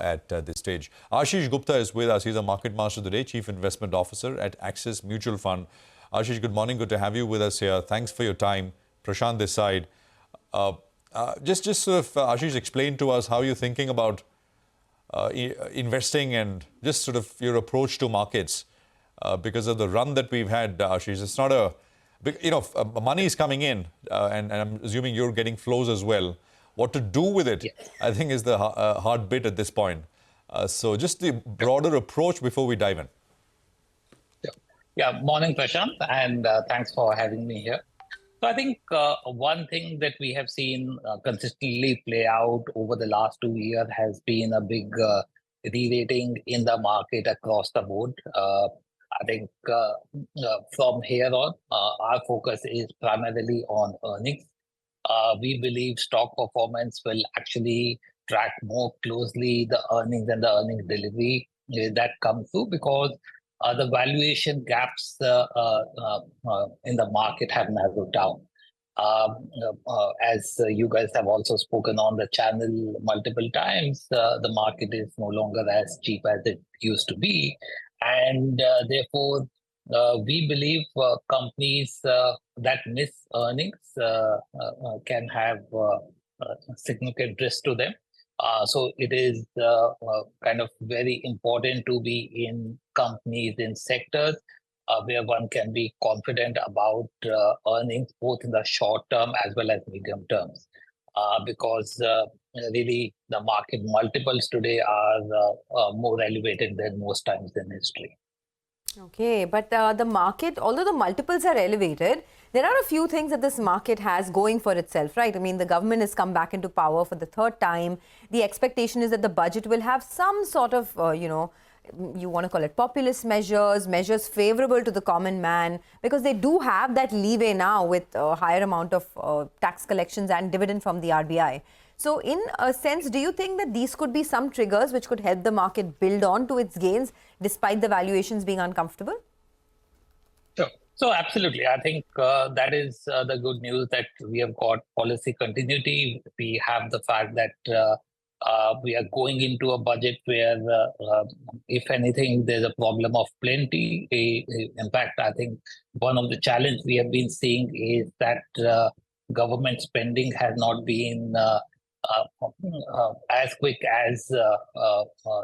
at this stage. Ashish Gupta is with us. He's a market master today, Chief Investment Officer at Axis Mutual Fund. Ashish, good morning. Good to have you with us here. Thanks for your time. Prashant this side. Just sort of, Ashish, explain to us how you're thinking about investing and just sort of your approach to markets because of the run that we've had, Ashish. It's not a, money is coming in and I'm assuming you're getting flows as well. What to do with it, yes, I think is the hard bit at this point. So just the broader approach before we dive in. Yeah, morning, Prashant, and thanks for having me here. So I think one thing that we have seen consistently play out over the last 2 years has been a big re-rating in the market across the board. I think from here on, our focus is primarily on earnings. We believe stock performance will actually track more closely the earnings and the earnings delivery that come through, because the valuation gaps in the market have narrowed down. As you guys have also spoken on the channel multiple times, the market is no longer as cheap as it used to be. And therefore, we believe companies that miss earnings can have significant risk to them. So it is kind of very important to be in companies, in sectors where one can be confident about earnings, both in the short term as well as medium terms. Because really the market multiples today are more elevated than most times in history. Okay, but the market, although the multiples are elevated, there are a few things that this market has going for itself, right? I mean, the government has come back into power for the third time. The expectation is that the budget will have some sort of, you want to call it populist measures, measures favorable to the common man, because they do have that leeway now with a higher amount of tax collections and dividend from the RBI. So in a sense, do you think that these could be some triggers which could help the market build on to its gains despite the valuations being uncomfortable? Sure. So absolutely. I think that is the good news, that we have got policy continuity. We have the fact that we are going into a budget where, if anything, there's a problem of plenty. In fact, I think one of the challenges we have been seeing is that government spending has not been as quick as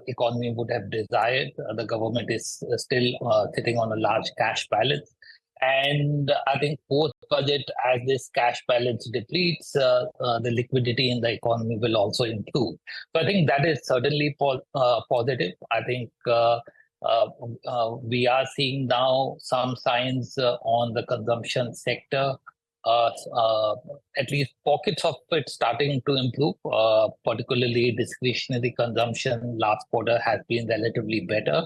economy would have desired. The government is still sitting on a large cash balance. And I think post-budget, as this cash balance depletes, the liquidity in the economy will also improve. So I think that is certainly positive. I think we are seeing now some signs on the consumption sector, at least pockets of it starting to improve, particularly discretionary consumption last quarter has been relatively better.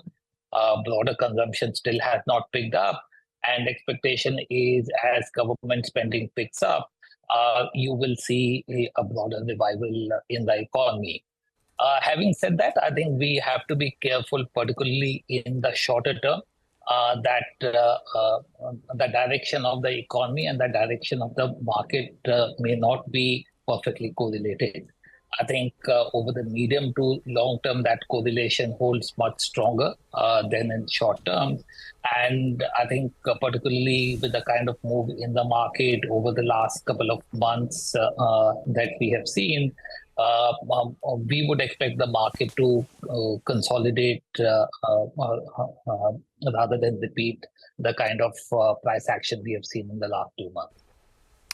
Broader consumption still has not picked up. And expectation is, as government spending picks up, you will see a broader revival in the economy. Having said that, I think we have to be careful, particularly in the shorter term, that the direction of the economy and the direction of the market may not be perfectly correlated. I think over the medium to long term, that correlation holds much stronger than in short term. And I think particularly with the kind of move in the market over the last couple of months that we have seen, we would expect the market to consolidate rather than repeat the kind of price action we have seen in the last 2 months.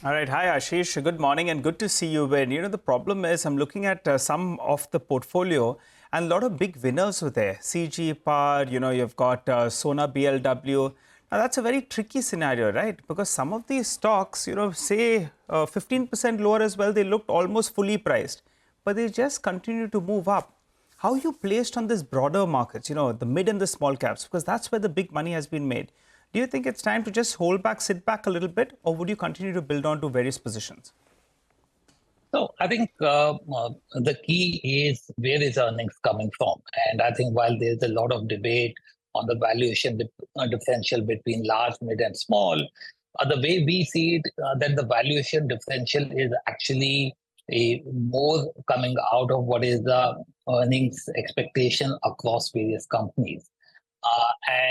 All right. Hi, Ashish. Good morning and good to see you. When the problem is, I'm looking at some of the portfolio and a lot of big winners were there. CG Power, you've got Sona BLW. Now, that's a very tricky scenario, right? Because some of these stocks, say 15% lower as well, they looked almost fully priced, but they just continue to move up. How are you placed on this broader markets, the mid and the small caps? Because that's where the big money has been made. Do you think it's time to just hold back, sit back a little bit, or would you continue to build on to various positions? So I think the key is where is earnings coming from? And I think while there's a lot of debate on the valuation differential between large, mid and small, the way we see it, that the valuation differential is actually more coming out of what is the earnings expectation across various companies.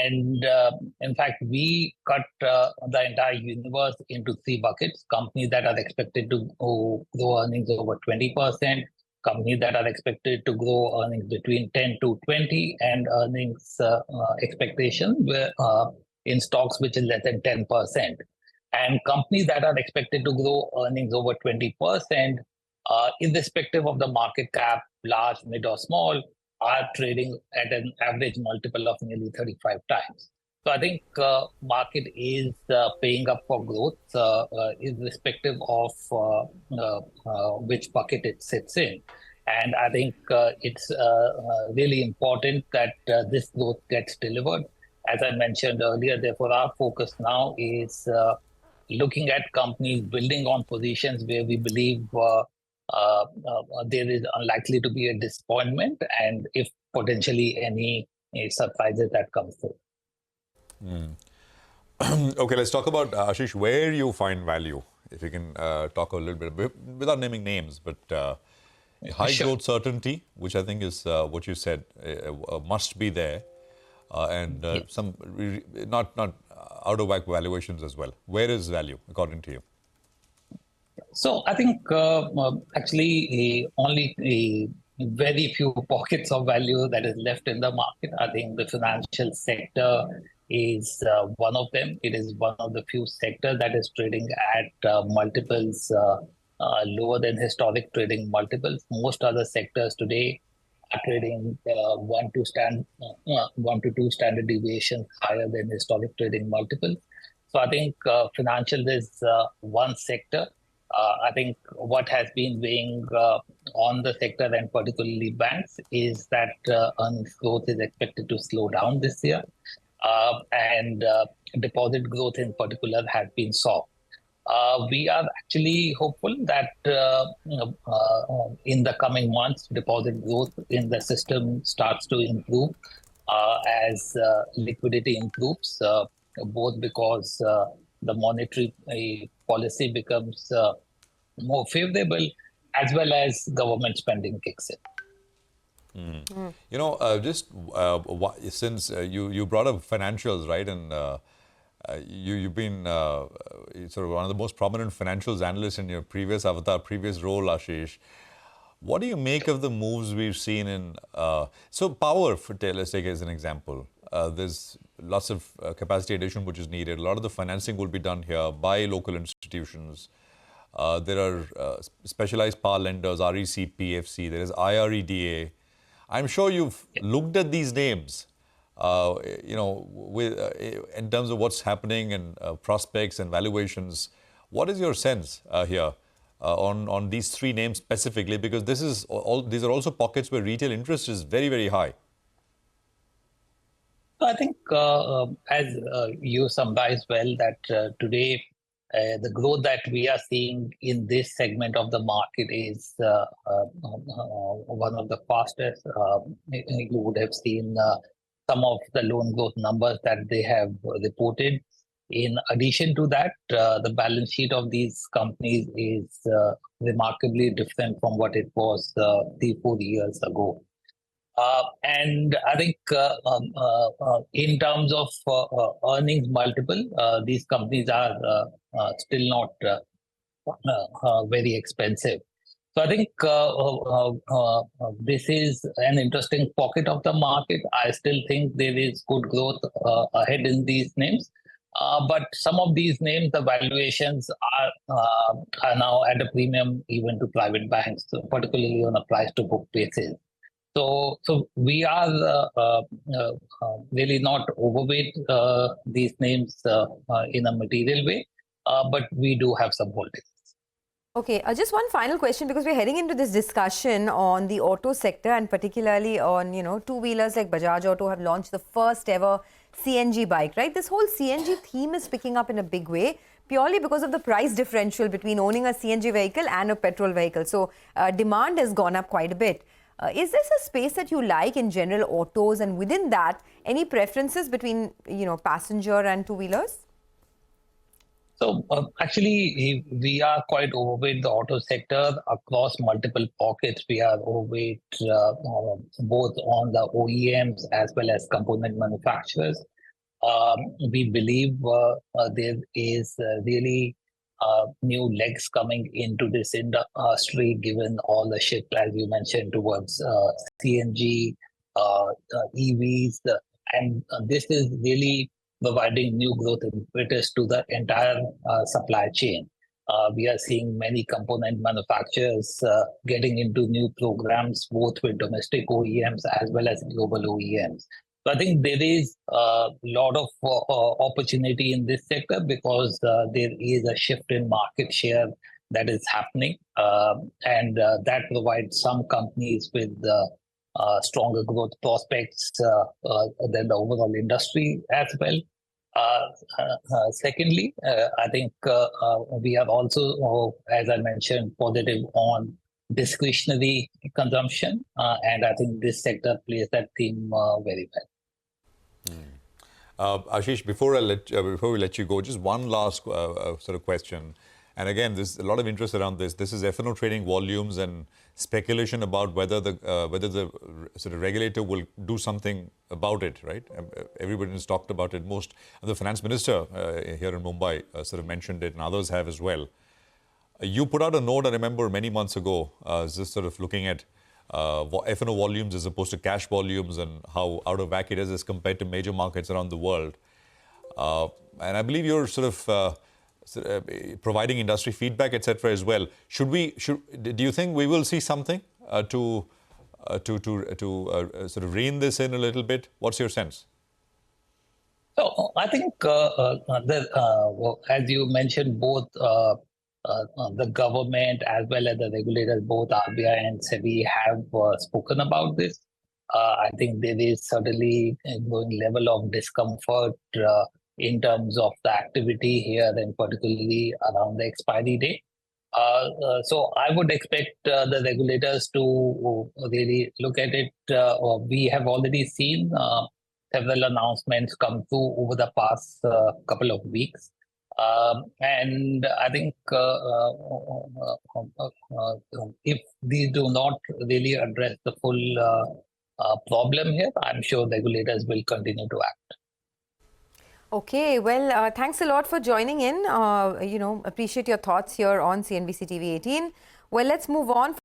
In fact, we cut the entire universe into three buckets: companies that are expected to grow earnings over 20%, companies that are expected to grow earnings between 10 to 20, and earnings expectation in stocks which is less than 10%. And companies that are expected to grow earnings over 20%, irrespective of the market cap, large, mid, or small, are trading at an average multiple of nearly 35 times. So I think market is paying up for growth, irrespective of which bucket it sits in. And I think it's really important that this growth gets delivered. As I mentioned earlier, therefore, our focus now is looking at companies building on positions where we believe there is unlikely to be a disappointment, and if potentially any surprises that come through. Okay, let's talk about, Ashish, where you find value. If you can talk a little bit, without naming names, but high growth certainty, which I think is what you said, must be there, and some not out of whack valuations as well. Where is value, according to you? So I think actually only a very few pockets of value that is left in the market. I think the financial sector is one of them. It is one of the few sectors that is trading at multiples lower than historic trading multiples. Most other sectors today are trading 1 to 2 standard deviations higher than historic trading multiples. So I think financial is one sector. I think what has been weighing on the sector, and particularly banks, is that earnings growth is expected to slow down this year. And deposit growth in particular has been soft. We are actually hopeful that in the coming months, deposit growth in the system starts to improve as liquidity improves, both because the monetary policy becomes more favorable, as well as government spending kicks in. You know, just since you brought up financials, right, and you've been sort of one of the most prominent financials analysts in your previous avatar, previous role, Ashish. What do you make of the moves we've seen in, so power, let's take as an example. There's lots of capacity addition which is needed. A lot of the financing will be done here by local institutions. There are specialized power lenders, REC, PFC, there is IREDA. I'm sure you've looked at these names, you know, with, in terms of what's happening and prospects and valuations. What is your sense here on these three names specifically? Because these are also pockets where retail interest is very, very high. I think, as you summarized well, that today the growth that we are seeing in this segment of the market is one of the fastest. You would have seen some of the loan growth numbers that they have reported. In addition to that, the balance sheet of these companies is remarkably different from what it was 3-4 years ago. And I think in terms of earnings multiple, these companies are still not very expensive. So I think this is an interesting pocket of the market. I still think there is good growth ahead in these names. But some of these names, the valuations are now at a premium even to private banks, so particularly on a price-to-book basis. So we are really not overweight these names in a material way, but we do have some holdings. Okay, just one final question, because we're heading into this discussion on the auto sector, and particularly on, you know, two-wheelers like Bajaj Auto have launched the first ever CNG bike, right? This whole CNG theme is picking up in a big way, purely because of the price differential between owning a CNG vehicle and a petrol vehicle. So demand has gone up quite a bit. Is this a space that you like in general, autos, and within that, any preferences between, you know, passenger and two-wheelers? So actually, we are quite overweight the auto sector across multiple pockets. We are overweight both on the OEMs as well as component manufacturers. We believe there is really new legs coming into this industry, given all the shift, as you mentioned, towards CNG, EVs, and this is really providing new growth impetus to the entire supply chain. We are seeing many component manufacturers getting into new programs, both with domestic OEMs as well as global OEMs. So I think there is a lot of opportunity in this sector because there is a shift in market share that is happening, and that provides some companies with stronger growth prospects than the overall industry as well. Secondly, I think we are also, as I mentioned, positive on discretionary consumption, and I think this sector plays that theme very well. Ashish, before we let you go, just one last sort of question. And again, there's a lot of interest around this. This is F&O trading volumes and speculation about whether the sort of regulator will do something about it, right? Everybody has talked about it. The finance minister here in Mumbai sort of mentioned it, and others have as well. You put out a note, I remember, many months ago, just sort of looking at F&O volumes as opposed to cash volumes and how out of whack it is as compared to major markets around the world. And I believe you're sort of providing industry feedback, etc. as well. Do you think we will see something to sort of rein this in a little bit? What's your sense? So I think, as you mentioned, both the government as well as the regulators, both RBI and SEBI, have spoken about this. I think there is certainly a growing level of discomfort in terms of the activity here, and particularly around the expiry date. So I would expect the regulators to really look at it. We have already seen several announcements come through over the past couple of weeks. And I think if these do not really address the full problem here, I'm sure regulators will continue to act. Okay, well, thanks a lot for joining in. Appreciate your thoughts here on CNBC TV 18. Well, let's move on.